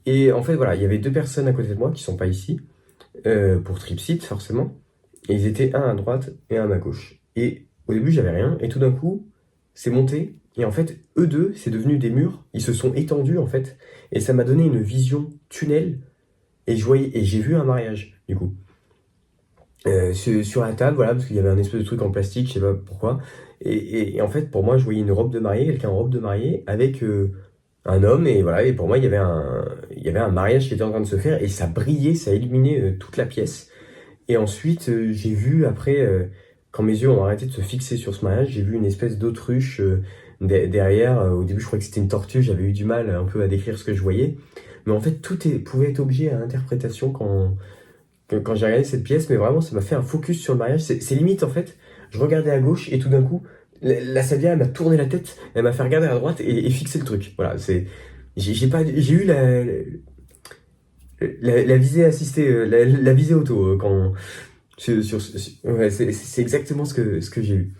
Et en fait, voilà, il y avait deux personnes à côté de moi qui sont pas ici, pour Tripsit, forcément. Et ils étaient un à droite et un à gauche. Et au début, j'avais rien. Et tout d'un coup, c'est monté. Et en fait, eux deux, c'est devenu des murs. Ils se sont étendus, en fait. Et ça m'a donné une vision tunnel. Et j'ai vu un mariage, du coup. Sur la table, voilà, parce qu'il y avait un espèce de truc en plastique, je sais pas pourquoi. Et en fait, pour moi, je voyais une robe de mariée, quelqu'un en robe de mariée, avec un homme. Et voilà, et pour moi, il y avait un mariage qui était en train de se faire. Et ça brillait, ça illuminait toute la pièce. Et ensuite, j'ai vu après, quand mes yeux ont arrêté de se fixer sur ce mariage, j'ai vu une espèce d'autruche derrière. Au début, je croyais que c'était une tortue, j'avais eu du mal un peu à décrire ce que je voyais. Mais en fait, pouvait être objet à interprétation quand j'ai regardé cette pièce, mais vraiment, ça m'a fait un focus sur le mariage. C'est limite, en fait, je regardais à gauche et tout d'un coup, la Savia, elle m'a tourné la tête, elle m'a fait regarder à droite et fixer le truc. Voilà, j'ai pas, j'ai eu la visée assistée, la visée auto quand, ouais, c'est exactement ce que j'ai eu.